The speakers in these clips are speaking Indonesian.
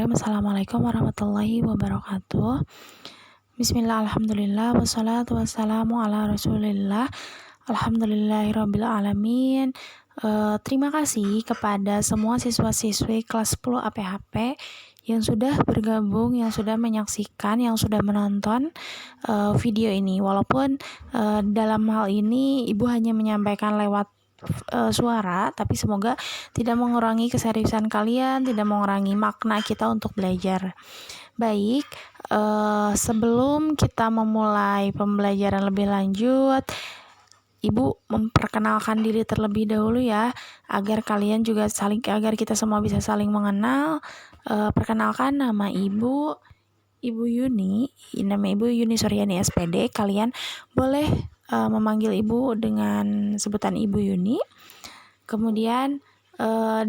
Bismillahirrahmanirrahim. Assalamualaikum warahmatullahi wabarakatuh. Bismillah, alhamdulillah, wassalatu wassalamu ala rasulillah. Alhamdulillahirabbil alamin. Terima kasih kepada semua siswa-siswi kelas 10 APHP yang sudah bergabung, yang sudah menyaksikan, yang sudah menonton video ini. Walaupun dalam hal ini Ibu hanya menyampaikan lewat suara, tapi semoga tidak mengurangi keseriusan kalian, tidak mengurangi makna kita untuk belajar. Baik, sebelum kita memulai pembelajaran lebih lanjut, Ibu memperkenalkan diri terlebih dahulu ya, agar kalian juga agar kita semua bisa saling mengenal. Perkenalkan, nama Ibu Yuni, nama Ibu Yuni Suryani SPD. Kalian boleh memanggil Ibu dengan sebutan Ibu Yuni. Kemudian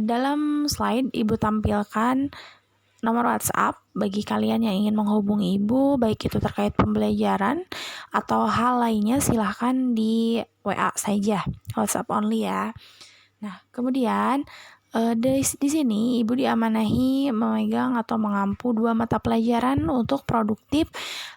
dalam slide Ibu tampilkan nomor WhatsApp bagi kalian yang ingin menghubungi Ibu, baik itu terkait pembelajaran atau hal lainnya, silahkan di WA saja, WhatsApp only ya. Nah, kemudian di sini Ibu diamanahi memegang atau mengampu 2 mata pelajaran untuk produktif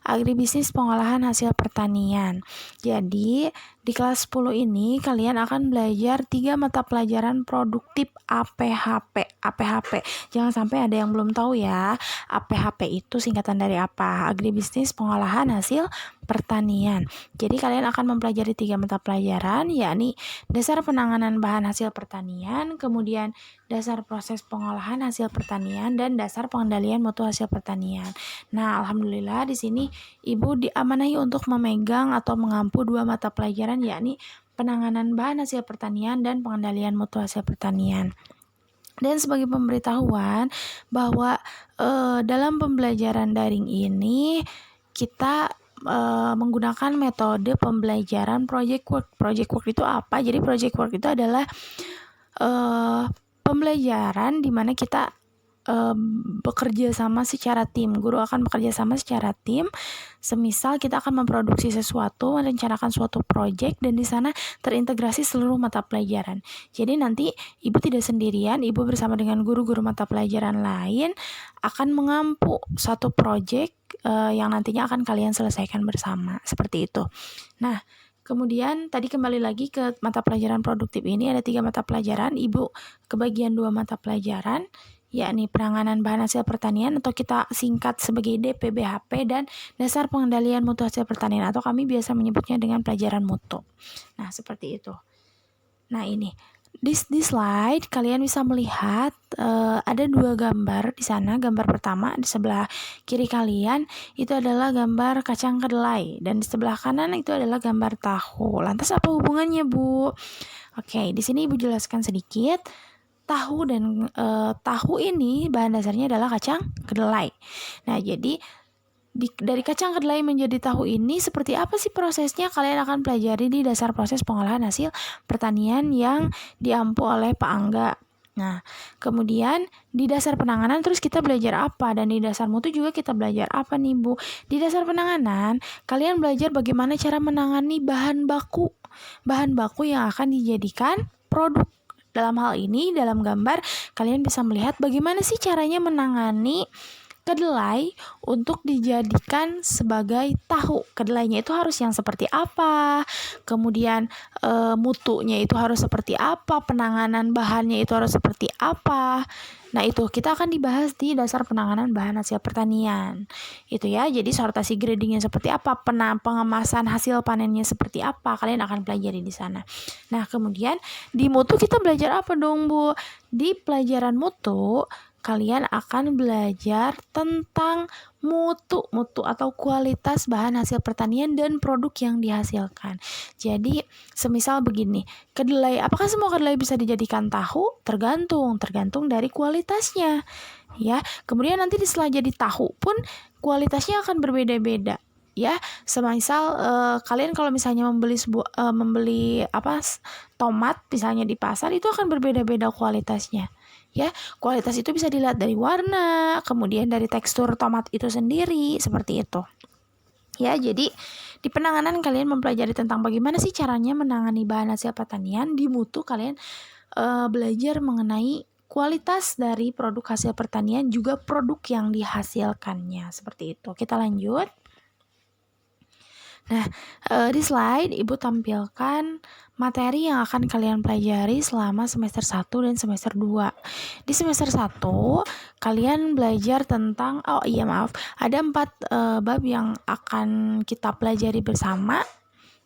agribisnis pengolahan hasil pertanian. Jadi di kelas 10 ini kalian akan belajar 3 mata pelajaran produktif APHP. Jangan sampai ada yang belum tahu ya. APHP itu singkatan dari apa? Agribisnis pengolahan hasil pertanian. Jadi kalian akan mempelajari 3 mata pelajaran, yakni dasar penanganan bahan hasil pertanian, kemudian dasar proses pengolahan hasil pertanian, dan dasar pengendalian mutu hasil pertanian. Nah, alhamdulillah di sini Ibu diamanahi untuk memegang atau mengampu 2 mata pelajaran, yakni penanganan bahan hasil pertanian dan pengendalian mutu hasil pertanian. Dan sebagai pemberitahuan bahwa dalam pembelajaran daring ini kita menggunakan metode pembelajaran project work. Project work itu apa? Jadi project work itu adalah pembelajaran di mana kita bekerja sama secara tim. Guru akan bekerja sama secara tim. Semisal kita akan memproduksi sesuatu, merencanakan suatu project, dan di sana terintegrasi seluruh mata pelajaran. Jadi nanti Ibu tidak sendirian, Ibu bersama dengan guru-guru mata pelajaran lain akan mengampu satu project yang nantinya akan kalian selesaikan bersama. Seperti itu. Nah, kemudian tadi kembali lagi ke mata pelajaran produktif ini, ada 3 mata pelajaran. Ibu kebagian 2 mata pelajaran, yakni penanganan bahan hasil pertanian atau kita singkat sebagai DPBHP, dan dasar pengendalian mutu hasil pertanian atau kami biasa menyebutnya dengan pelajaran mutu. Nah, seperti itu. Nah, ini di slide kalian bisa melihat ada 2 gambar di sana. Gambar pertama di sebelah kiri kalian itu adalah gambar kacang kedelai, dan di sebelah kanan itu adalah gambar tahu. Lantas apa hubungannya, Bu? Oke, di sini Ibu jelaskan sedikit. Tahu ini bahan dasarnya adalah kacang kedelai. Nah, jadi dari kacang kedelai menjadi tahu ini seperti apa sih prosesnya? Kalian akan pelajari di dasar proses pengolahan hasil pertanian yang diampu oleh Pak Angga. Nah, kemudian di dasar penanganan terus kita belajar apa? Dan di dasar mutu juga kita belajar apa nih, Bu? Di dasar penanganan, kalian belajar bagaimana cara menangani bahan baku yang akan dijadikan produk. Dalam hal ini, dalam gambar, kalian bisa melihat bagaimana sih caranya menangani kedelai untuk dijadikan sebagai tahu. Kedelainya itu harus yang seperti apa, kemudian mutunya itu harus seperti apa, penanganan bahannya itu harus seperti apa. Nah, itu kita akan dibahas di dasar penanganan bahan hasil pertanian. Itu ya, jadi sortasi gradingnya seperti apa, pengemasan hasil panennya seperti apa, kalian akan pelajari di sana. Nah, kemudian di mutu kita belajar apa dong, Bu? Di pelajaran mutu kalian akan belajar tentang mutu atau kualitas bahan hasil pertanian dan produk yang dihasilkan. Jadi, semisal begini, kedelai, apakah semua kedelai bisa dijadikan tahu? Tergantung dari kualitasnya. Ya, kemudian nanti setelah jadi tahu pun kualitasnya akan berbeda-beda. Ya, semisal kalian kalau misalnya membeli tomat misalnya di pasar, itu akan berbeda-beda kualitasnya. Ya, kualitas itu bisa dilihat dari warna, kemudian dari tekstur tomat itu sendiri, seperti itu. Ya, jadi di penanganan kalian mempelajari tentang bagaimana sih caranya menangani bahan hasil pertanian. Di mutu kalian belajar mengenai kualitas dari produk hasil pertanian, juga produk yang dihasilkannya. Seperti itu. Kita lanjut. Nah, di slide Ibu tampilkan materi yang akan kalian pelajari selama semester 1 dan semester 2. Di semester 1, kalian belajar tentang, ada 4 bab yang akan kita pelajari bersama,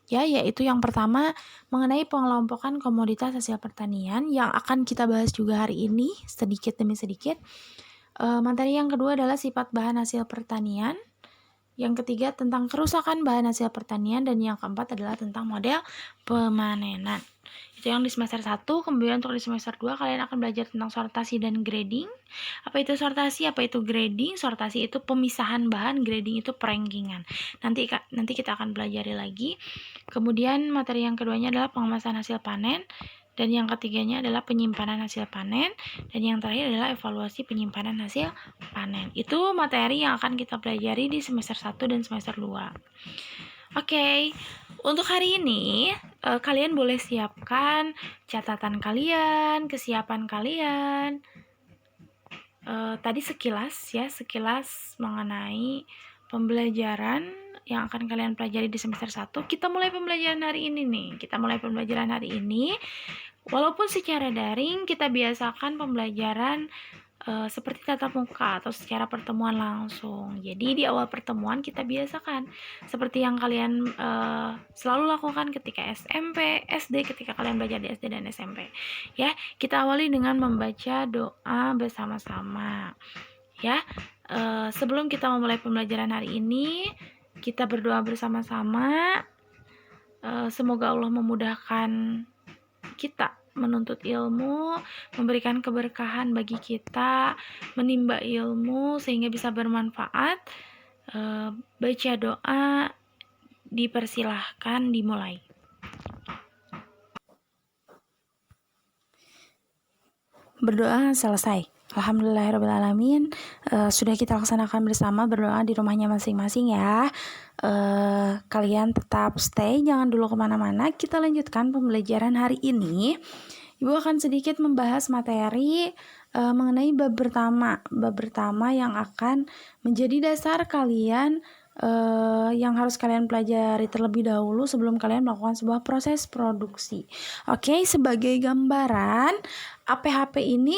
ya, yaitu yang pertama mengenai pengelompokan komoditas hasil pertanian yang akan kita bahas juga hari ini sedikit demi sedikit. Materi yang kedua adalah sifat bahan hasil pertanian. Yang ketiga tentang kerusakan bahan hasil pertanian, dan yang keempat adalah tentang model pemanenan. Itu yang di semester 1. Kemudian untuk di semester 2 kalian akan belajar tentang sortasi dan grading. Apa itu sortasi, apa itu grading? Sortasi itu pemisahan bahan, grading itu perankingan. Nanti kita akan pelajari lagi. Kemudian materi yang keduanya adalah pengemasan hasil panen, dan yang ketiganya adalah penyimpanan hasil panen, dan yang terakhir adalah evaluasi penyimpanan hasil panen. Itu materi yang akan kita pelajari di semester 1 dan semester 2. Oke, untuk hari ini kalian boleh siapkan catatan kalian, kesiapan kalian. Tadi sekilas mengenai pembelajaran yang akan kalian pelajari di semester 1. Kita mulai pembelajaran hari ini. Walaupun secara daring, kita biasakan pembelajaran seperti tatap muka atau secara pertemuan langsung. Jadi di awal pertemuan kita biasakan seperti yang kalian selalu lakukan ketika SMP, SD, ketika kalian belajar di SD dan SMP. Ya, kita awali dengan membaca doa bersama-sama. Ya, sebelum kita memulai pembelajaran hari ini, kita berdoa bersama-sama. Semoga Allah memudahkan kita menuntut ilmu, memberikan keberkahan bagi kita, menimba ilmu sehingga bisa bermanfaat. Baca doa, dipersilahkan dimulai. Berdoa selesai. Alhamdulillahirrahmanirrahim. Sudah kita laksanakan bersama berdoa di rumahnya masing-masing ya. Kalian tetap stay, jangan dulu kemana-mana. Kita lanjutkan pembelajaran hari ini. Ibu akan sedikit membahas materi mengenai bab pertama yang akan menjadi dasar kalian, yang harus kalian pelajari terlebih dahulu sebelum kalian melakukan sebuah proses produksi. Oke, sebagai gambaran, APHP ini,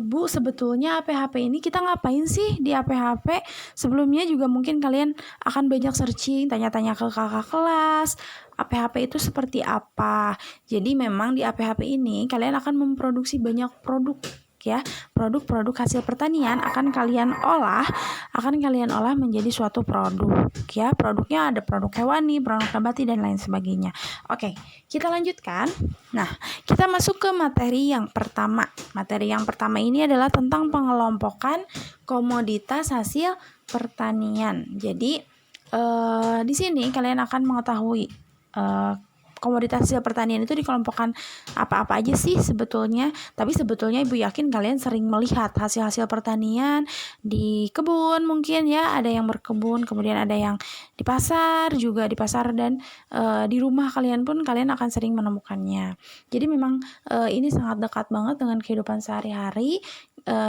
Bu, sebetulnya APHP ini kita ngapain sih di APHP? Sebelumnya juga mungkin kalian akan banyak searching, tanya-tanya ke kakak kelas, APHP itu seperti apa. Jadi memang di APHP ini kalian akan memproduksi banyak produk, ya. Produk-produk hasil pertanian akan kalian olah menjadi suatu produk, ya. Produknya ada produk hewani, produk nabati, dan lain sebagainya. Oke, kita lanjutkan. Nah, kita masuk ke materi yang pertama. Materi yang pertama ini adalah tentang pengelompokan komoditas hasil pertanian. Jadi di sini kalian akan mengetahui komoditas hasil pertanian itu dikelompokkan apa-apa aja sih sebetulnya. Tapi sebetulnya Ibu yakin kalian sering melihat hasil-hasil pertanian di kebun mungkin ya. Ada yang berkebun, kemudian ada yang di pasar dan di rumah kalian pun kalian akan sering menemukannya. Jadi memang ini sangat dekat banget dengan kehidupan sehari-hari.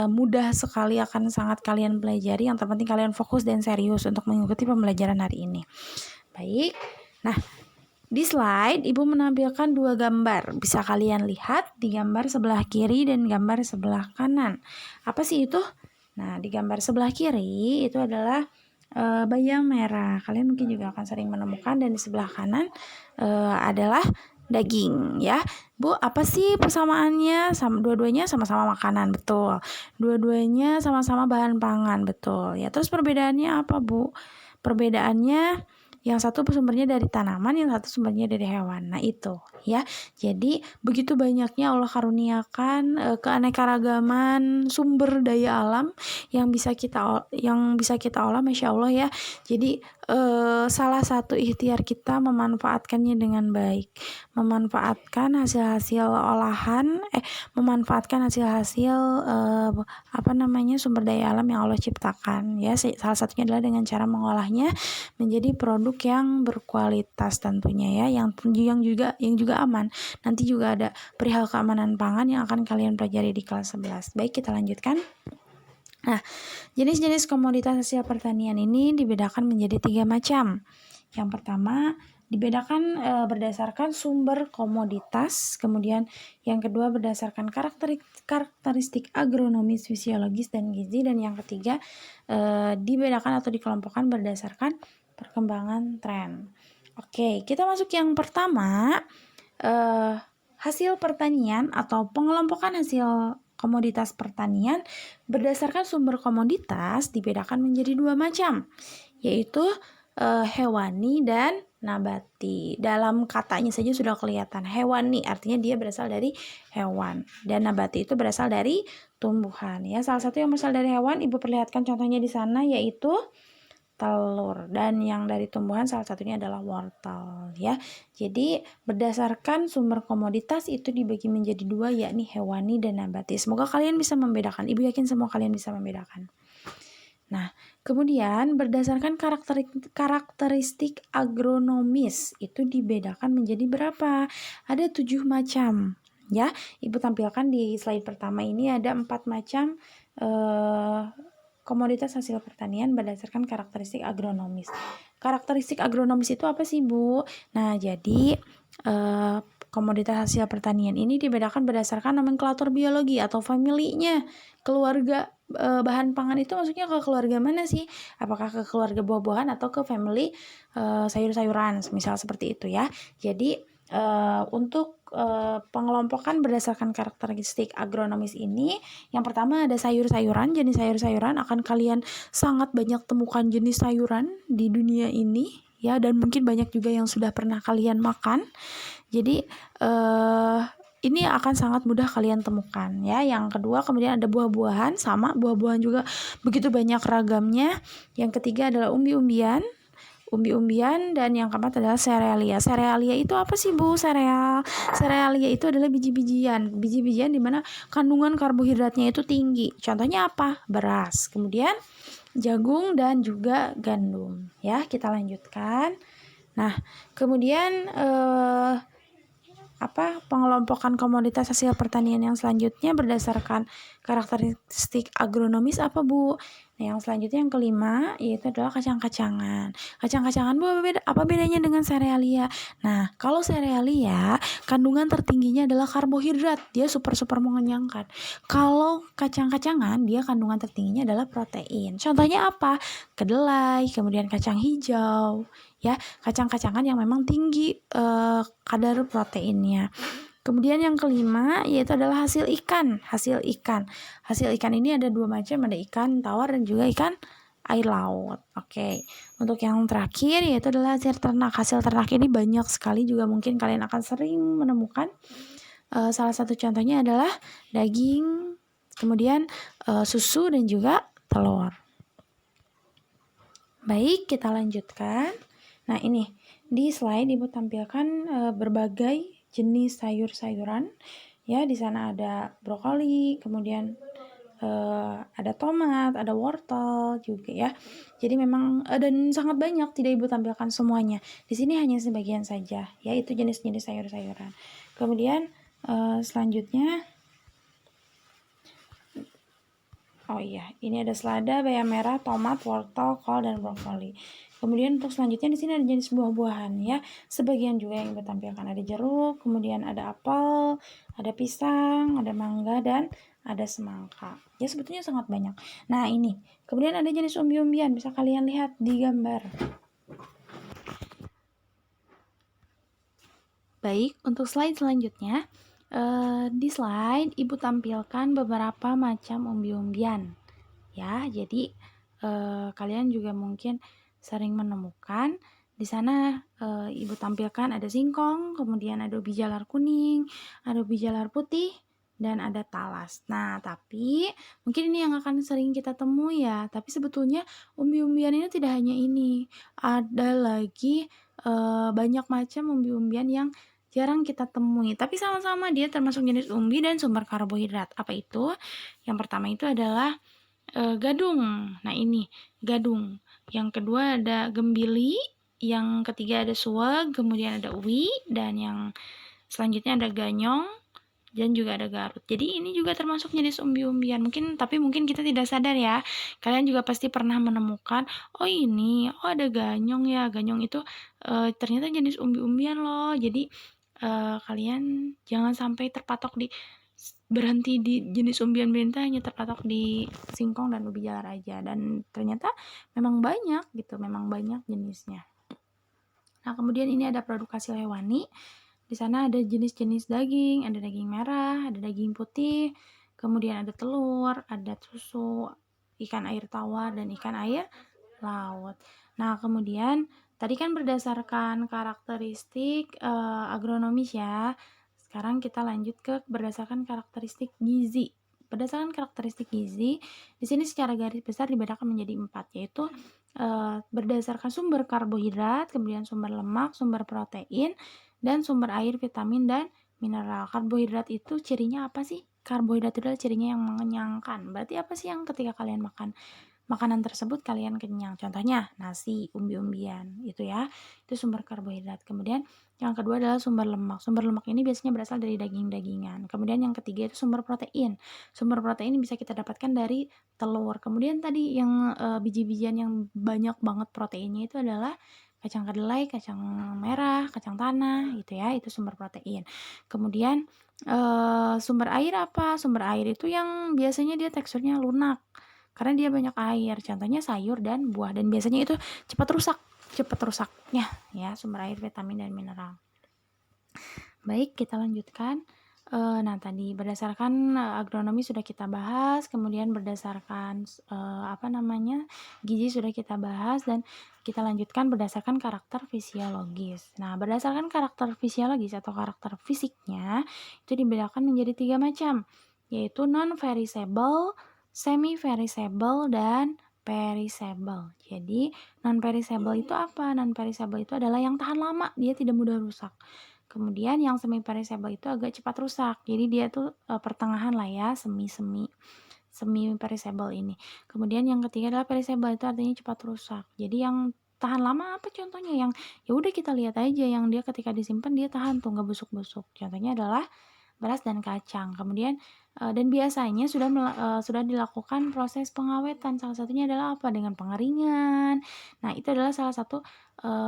Mudah sekali akan sangat kalian pelajari. Yang terpenting kalian fokus dan serius untuk mengikuti pembelajaran hari ini. Baik, nah di slide Ibu menampilkan 2 gambar. Bisa kalian lihat di gambar sebelah kiri dan gambar sebelah kanan. Apa sih itu? Nah, di gambar sebelah kiri itu adalah bayam merah. Kalian mungkin juga akan sering menemukan. Dan di sebelah kanan adalah daging, ya. Bu, apa sih persamaannya? Dua-duanya sama-sama makanan, betul. Dua-duanya sama-sama bahan pangan, betul. Ya, terus perbedaannya apa, Bu? Perbedaannya yang satu sumbernya dari tanaman, yang satu sumbernya dari hewan. Nah, itu ya. Jadi begitu banyaknya Allah karuniakan keanekaragaman sumber daya alam yang bisa kita olah, Masya Allah ya. Jadi salah satu ikhtiar kita memanfaatkannya dengan baik, memanfaatkan hasil-hasil olahan, memanfaatkan hasil-hasil sumber daya alam yang Allah ciptakan ya. Salah satunya adalah dengan cara mengolahnya menjadi produk produk yang berkualitas tentunya ya, yang juga aman. Nanti juga ada perihal keamanan pangan yang akan kalian pelajari di kelas 11. Baik, kita lanjutkan. Nah, jenis-jenis komoditas hasil pertanian ini dibedakan menjadi 3 macam. Yang pertama, dibedakan berdasarkan sumber komoditas, kemudian yang kedua berdasarkan karakteristik agronomis, fisiologis, dan gizi, dan yang ketiga dibedakan atau dikelompokkan berdasarkan perkembangan tren. Oke, kita masuk yang pertama, hasil pertanian atau pengelompokan hasil komoditas pertanian berdasarkan sumber komoditas dibedakan menjadi 2 macam, yaitu hewani dan nabati. Dalam katanya saja sudah kelihatan. Hewani artinya dia berasal dari hewan, dan nabati itu berasal dari tumbuhan ya. Salah satu yang berasal dari hewan Ibu perlihatkan contohnya di sana, yaitu telur, dan yang dari tumbuhan salah satunya adalah wortel ya. Jadi berdasarkan sumber komoditas itu dibagi menjadi 2, yakni hewani dan nabati. Semoga kalian bisa membedakan. Ibu yakin semua kalian bisa membedakan. Nah, kemudian berdasarkan karakteristik agronomis itu dibedakan menjadi berapa? Ada 7 macam ya. Ibu tampilkan di slide pertama ini ada 4 macam komoditas hasil pertanian berdasarkan karakteristik agronomis. Karakteristik agronomis itu apa sih, Bu? Nah, jadi komoditas hasil pertanian ini dibedakan berdasarkan nomenklatur biologi atau family-nya. Keluarga bahan pangan itu maksudnya ke keluarga mana sih? Apakah ke keluarga buah-buahan atau ke family sayur-sayuran, misal seperti itu ya. Jadi untuk pengelompokan berdasarkan karakteristik agronomis ini, yang pertama ada sayur-sayuran. Jenis sayur-sayuran akan kalian sangat banyak temukan jenis sayuran di dunia ini ya, dan mungkin banyak juga yang sudah pernah kalian makan. Jadi ini akan sangat mudah kalian temukan ya. Yang kedua, kemudian ada buah-buahan, sama buah-buahan juga begitu banyak ragamnya. Yang ketiga adalah umbi-umbian, dan yang keempat adalah serealia. Serealia itu apa sih, Bu? Serealia itu adalah biji-bijian di mana kandungan karbohidratnya itu tinggi. Contohnya apa? Beras, kemudian jagung, dan juga gandum ya. Kita lanjutkan. Nah, kemudian pengelompokan komoditas hasil pertanian yang selanjutnya berdasarkan karakteristik agronomis apa, Bu? Nah, yang selanjutnya yang kelima yaitu adalah kacang-kacangan. Kacang-kacangan, Bu, apa bedanya dengan serealia? Nah, kalau serealia kandungan tertingginya adalah karbohidrat, dia super mengenyangkan. Kalau kacang-kacangan dia kandungan tertingginya adalah protein. Contohnya apa? Kedelai, kemudian kacang hijau ya, kacang-kacangan yang memang tinggi kadar proteinnya. Kemudian yang kelima yaitu adalah hasil ikan. Hasil ikan ini ada 2 macam, ada ikan tawar dan juga ikan air laut. Oke. Untuk yang terakhir yaitu adalah hasil ternak. Hasil ternak ini banyak sekali, juga mungkin kalian akan sering menemukan. Salah satu contohnya adalah daging, kemudian susu, dan juga telur. Baik, kita lanjutkan. Nah, ini di slide Ibu tampilkan berbagai jenis sayur-sayuran ya. Di sana ada brokoli, kemudian ada tomat, ada wortel juga ya. Jadi memang dan sangat banyak, tidak Ibu tampilkan semuanya. Di sini hanya sebagian saja ya, itu jenis-jenis sayur-sayuran. Kemudian selanjutnya, oh iya, ini ada selada, bayam merah, tomat, wortel, kol, dan brokoli. Kemudian untuk selanjutnya di sini ada jenis buah-buahan ya. Sebagian juga yang ditampilkan, ada jeruk, kemudian ada apel, ada pisang, ada mangga, dan ada semangka. Ya, sebetulnya sangat banyak. Nah, ini. Kemudian ada jenis umbi-umbian, bisa kalian lihat di gambar. Baik, untuk slide selanjutnya, di slide Ibu tampilkan beberapa macam umbi-umbian ya. Jadi kalian juga mungkin sering menemukan di sana. Ibu tampilkan ada singkong, kemudian ada ubi jalar kuning, ada ubi jalar putih, dan ada talas. Nah, tapi mungkin ini yang akan sering kita temui ya. Tapi sebetulnya umbi-umbian ini tidak hanya ini. Ada lagi banyak macam umbi-umbian yang jarang kita temui, tapi sama-sama dia termasuk jenis umbi dan sumber karbohidrat. Apa itu? Yang pertama itu adalah gadung. Nah, ini gadung. Yang kedua ada gembili, yang ketiga ada suweg, kemudian ada uwi, dan yang selanjutnya ada ganyong, dan juga ada garut. Jadi ini juga termasuk jenis umbi-umbian. Tapi mungkin kita tidak sadar ya. Kalian juga pasti pernah menemukan, oh ini, oh ada ganyong ya. Ganyong itu ternyata jenis umbi-umbian loh. Jadi kalian jangan sampai berhenti di jenis umbi-umbian itu hanya terpatok di singkong dan ubi jalar aja. Dan ternyata memang banyak gitu, memang banyak jenisnya. Nah, kemudian ini ada produk hasil hewani. Di sana ada jenis-jenis daging, ada daging merah, ada daging putih, kemudian ada telur, ada susu, ikan air tawar, dan ikan air laut. Nah, kemudian tadi kan berdasarkan karakteristik agronomis ya. Sekarang kita lanjut ke berdasarkan karakteristik gizi. Berdasarkan karakteristik gizi, di sini secara garis besar dibedakan menjadi 4, yaitu berdasarkan sumber karbohidrat, kemudian sumber lemak, sumber protein, dan sumber air, vitamin, dan mineral. Karbohidrat itu cirinya apa sih? Karbohidrat itu adalah cirinya yang mengenyangkan. Berarti apa sih yang ketika kalian makan makanan tersebut kalian kenyang? Contohnya nasi, umbi-umbian, itu ya. Itu sumber karbohidrat. Kemudian yang kedua adalah sumber lemak. Sumber lemak ini biasanya berasal dari daging-dagingan. Kemudian yang ketiga itu sumber protein. Sumber protein bisa kita dapatkan dari telur. Kemudian tadi yang biji-bijian yang banyak banget proteinnya itu adalah kacang kedelai, kacang merah, kacang tanah gitu ya, itu sumber protein. Kemudian sumber air apa? Sumber air itu yang biasanya dia teksturnya lunak karena dia banyak air. Contohnya sayur dan buah, dan biasanya itu cepat rusaknya ya, sumber air, vitamin, dan mineral. Baik, kita lanjutkan. Nah, tadi berdasarkan agronomi sudah kita bahas, kemudian berdasarkan gizi sudah kita bahas, dan kita lanjutkan berdasarkan karakter fisiologis. Nah, berdasarkan karakter fisiologis atau karakter fisiknya itu dibedakan menjadi 3 macam, yaitu non-perishable, semi-perishable, dan perishable. Jadi, non-perishable itu apa? Non-perishable itu adalah yang tahan lama, dia tidak mudah rusak. Kemudian yang semi perishable itu agak cepat rusak. Jadi dia tuh pertengahan lah ya, semi perishable ini. Kemudian yang ketiga adalah perishable, itu artinya cepat rusak. Jadi yang tahan lama apa contohnya? Yang ya udah kita lihat aja, yang dia ketika disimpan dia tahan tuh, nggak busuk-busuk. Contohnya adalah beras dan kacang. Kemudian dan biasanya sudah dilakukan proses pengawetan. Salah satunya adalah apa? Dengan pengeringan. Nah, itu adalah salah satu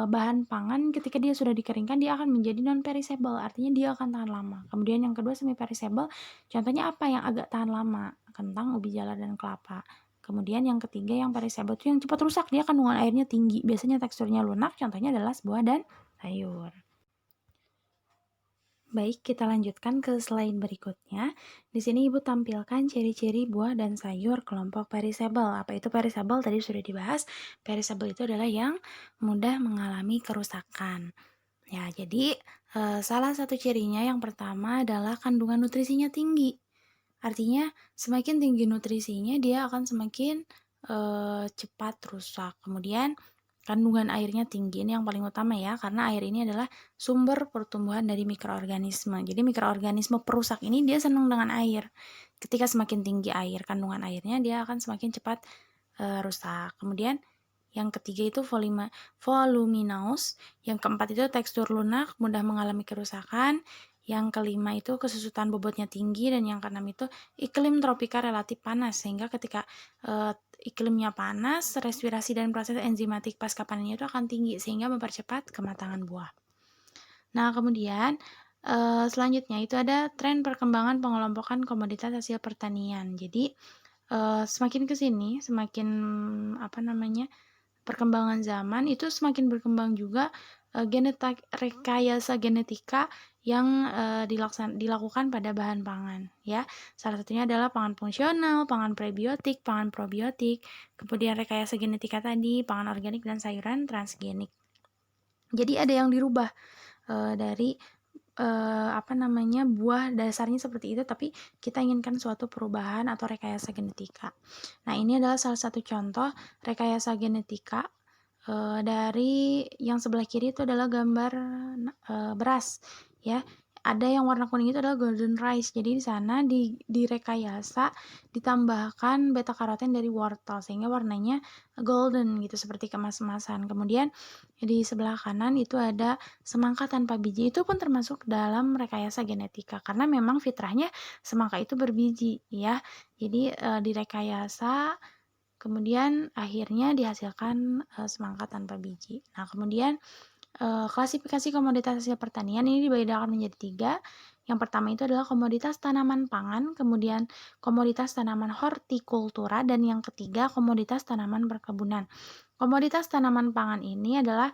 bahan pangan ketika dia sudah dikeringkan dia akan menjadi non perishable, artinya dia akan tahan lama. Kemudian yang kedua semi perishable, contohnya apa yang agak tahan lama? Kentang, ubi jalar, dan kelapa. Kemudian yang ketiga yang perishable itu yang cepat rusak, dia kandungan airnya tinggi, biasanya teksturnya lunak, contohnya adalah buah dan sayur. Baik, kita lanjutkan ke slide berikutnya. Di sini Ibu tampilkan ciri-ciri buah dan sayur kelompok perishable. Apa itu perishable? Tadi sudah dibahas. Perishable itu adalah yang mudah mengalami kerusakan. Ya, jadi salah satu cirinya yang pertama adalah kandungan nutrisinya tinggi. Artinya semakin tinggi nutrisinya dia akan semakin cepat rusak. Kemudian kandungan airnya tinggi, ini yang paling utama ya, karena air ini adalah sumber pertumbuhan dari mikroorganisme. Jadi mikroorganisme perusak ini dia senang dengan air. Ketika semakin tinggi air, kandungan airnya, dia akan semakin cepat rusak. Kemudian yang ketiga itu voluminous, yang keempat itu tekstur lunak, mudah mengalami kerusakan, yang kelima itu kesusutan bobotnya tinggi, dan yang keenam itu iklim tropika relatif panas, sehingga ketika iklimnya panas, respirasi dan proses enzimatik pasca panennya itu akan tinggi, sehingga mempercepat kematangan buah. Nah, kemudian selanjutnya itu ada tren perkembangan pengelompokan komoditas hasil pertanian. Jadi semakin kesini, semakin perkembangan zaman itu semakin berkembang juga rekayasa genetika yang dilakukan pada bahan pangan ya. Salah satunya adalah pangan fungsional, pangan prebiotik, pangan probiotik, kemudian rekayasa genetika tadi, pangan organik, dan sayuran transgenik. Jadi ada yang dirubah dari buah dasarnya seperti itu, tapi kita inginkan suatu perubahan atau rekayasa genetika. Nah, ini adalah salah satu contoh rekayasa genetika dari yang sebelah kiri itu adalah gambar beras ya. ada yang warna kuning itu adalah golden rice. Jadi di sana direkayasa ditambahkan beta karoten dari wortel sehingga warnanya golden gitu seperti kemas-emasan. Kemudian di sebelah kanan itu ada semangka tanpa biji. Itu pun termasuk dalam rekayasa genetika karena memang fitrahnya semangka itu berbiji ya. Jadi direkayasa kemudian akhirnya dihasilkan semangka tanpa biji. Nah, kemudian klasifikasi komoditas hasil pertanian ini dibedakan menjadi 3. Yang pertama itu adalah komoditas tanaman pangan, kemudian komoditas tanaman hortikultura, dan yang ketiga komoditas tanaman perkebunan. Komoditas tanaman pangan ini adalah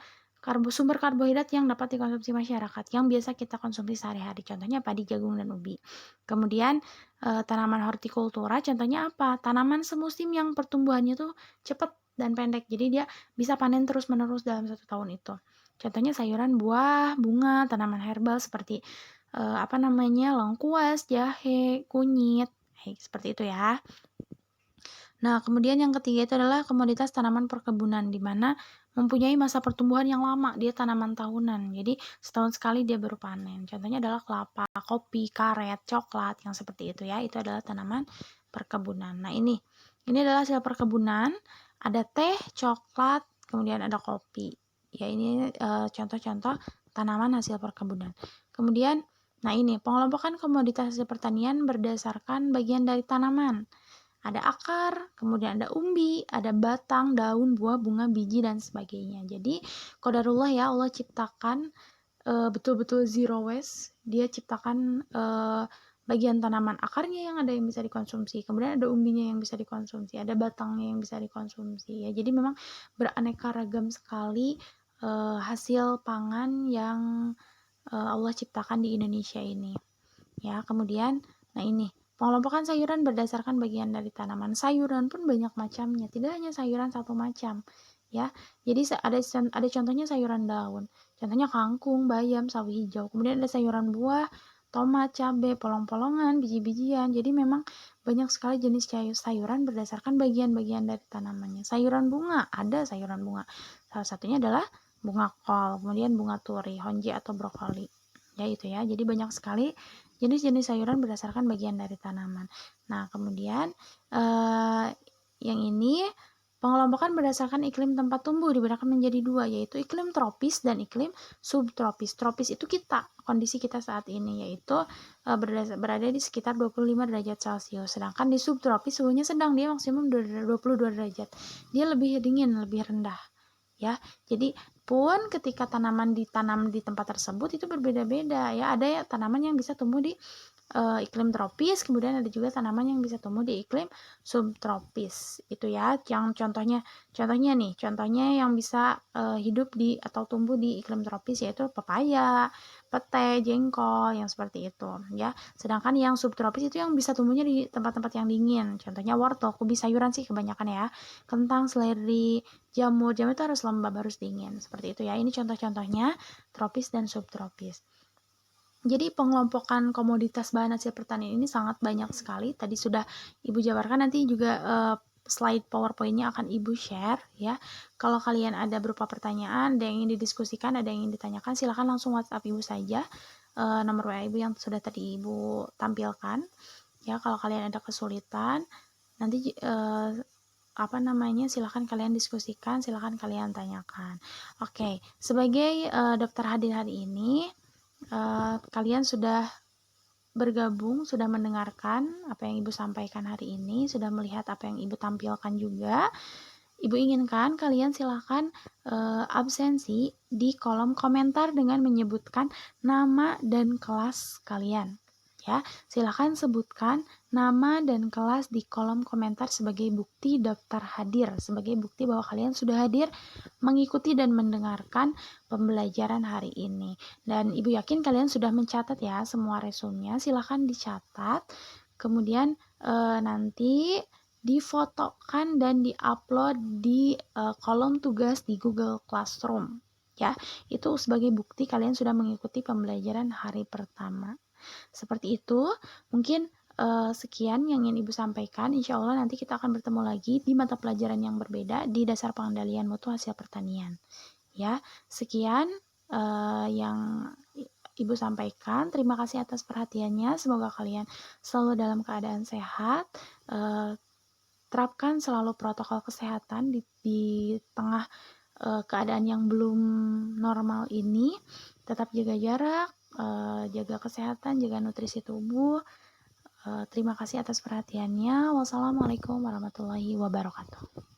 sumber karbohidrat yang dapat dikonsumsi masyarakat, yang biasa kita konsumsi sehari-hari. Contohnya padi, jagung, dan ubi. Kemudian tanaman hortikultura, contohnya apa? Tanaman semusim yang pertumbuhannya tuh cepat dan pendek, jadi dia bisa panen terus-menerus dalam 1 tahun itu. Contohnya sayuran, buah, bunga, tanaman herbal seperti lengkuas, jahe, kunyit, seperti itu ya. Nah, kemudian yang ketiga itu adalah komoditas tanaman perkebunan, di mana mempunyai masa pertumbuhan yang lama, dia tanaman tahunan. Jadi setahun sekali dia baru panen. Contohnya adalah kelapa, kopi, karet, coklat, yang seperti itu ya. Itu adalah tanaman perkebunan. Nah, ini adalah hasil perkebunan. Ada teh, coklat, kemudian ada kopi. Ya, ini contoh-contoh tanaman hasil perkebunan. Kemudian, nah ini pengelompokan komoditas hasil pertanian berdasarkan bagian dari tanaman. Ada akar, kemudian ada umbi, ada batang, daun, buah, bunga, biji, dan sebagainya. Jadi, qadarullah ya, Allah ciptakan betul-betul zero waste. Dia ciptakan bagian tanaman akarnya yang ada yang bisa dikonsumsi, kemudian ada umbinya yang bisa dikonsumsi, ada batangnya yang bisa dikonsumsi ya. Jadi memang beraneka ragam sekali hasil pangan yang Allah ciptakan di Indonesia ini ya. Kemudian nah ini pengelompokan sayuran berdasarkan bagian dari tanaman. Sayuran pun banyak macamnya, tidak hanya sayuran satu macam ya. Jadi ada contohnya sayuran daun, contohnya kangkung, bayam, sawi hijau. Kemudian ada sayuran buah, tomat, cabai, polong-polongan, biji-bijian. Jadi memang banyak sekali jenis sayuran berdasarkan bagian-bagian dari tanamannya. Sayuran bunga, ada sayuran bunga. Salah satunya adalah bunga kol, kemudian bunga turi, honje atau brokoli. Ya itu ya. Jadi banyak sekali jenis-jenis sayuran berdasarkan bagian dari tanaman. Nah, kemudian yang ini pengelompokan berdasarkan iklim tempat tumbuh dibedakan menjadi 2, yaitu iklim tropis dan iklim subtropis. Tropis itu kondisi kita saat ini, yaitu berada di sekitar 25 derajat Celcius. Sedangkan di subtropis suhunya sedang, dia maksimum 22 derajat. Dia lebih dingin, lebih rendah. Ya, jadi pun ketika tanaman ditanam di tempat tersebut itu berbeda-beda ya. Ada ya tanaman yang bisa tumbuh di iklim tropis, kemudian ada juga tanaman yang bisa tumbuh di iklim subtropis. Itu ya, yang contohnya yang bisa hidup di atau tumbuh di iklim tropis yaitu pepaya, pete, jengkol, yang seperti itu ya. Sedangkan yang subtropis itu yang bisa tumbuhnya di tempat-tempat yang dingin. Contohnya wortel, kubis, sayuran sih kebanyakan ya. Kentang, seledri, jamur itu harus lembab, harus dingin. Seperti itu ya. Ini contoh-contohnya tropis dan subtropis. Jadi pengelompokan komoditas bahan hasil pertanian ini sangat banyak sekali. Tadi sudah Ibu jabarkan, nanti juga slide PowerPoint-nya akan Ibu share ya. Kalau kalian ada berupa pertanyaan, ada yang ingin didiskusikan, ada yang ingin ditanyakan, silakan langsung WhatsApp Ibu saja. Nomor WA Ibu yang sudah tadi Ibu tampilkan. Ya, kalau kalian ada kesulitan, nanti silakan kalian diskusikan, silakan kalian tanyakan. Oke, sebagai dokter hadir hari ini, kalian sudah bergabung, sudah mendengarkan apa yang Ibu sampaikan hari ini, sudah melihat apa yang Ibu tampilkan juga. Ibu inginkan kalian silakan absensi di kolom komentar dengan menyebutkan nama dan kelas kalian. Ya, silakan sebutkan nama dan kelas di kolom komentar sebagai bukti daftar hadir, sebagai bukti bahwa kalian sudah hadir mengikuti dan mendengarkan pembelajaran hari ini. Dan Ibu yakin kalian sudah mencatat ya semua resumenya, silakan dicatat. Kemudian nanti difotokan dan diupload di kolom tugas di Google Classroom. Ya, itu sebagai bukti kalian sudah mengikuti pembelajaran hari pertama. Seperti itu, mungkin sekian yang ingin Ibu sampaikan. Insya Allah nanti kita akan bertemu lagi di mata pelajaran yang berbeda di dasar pengendalian mutu hasil pertanian. Ya, sekian yang Ibu sampaikan. Terima kasih atas perhatiannya, semoga kalian selalu dalam keadaan sehat, terapkan selalu protokol kesehatan di tengah, keadaan yang belum normal ini. Tetap jaga jarak, jaga kesehatan, jaga nutrisi tubuh. Terima kasih atas perhatiannya. Wassalamualaikum warahmatullahi wabarakatuh.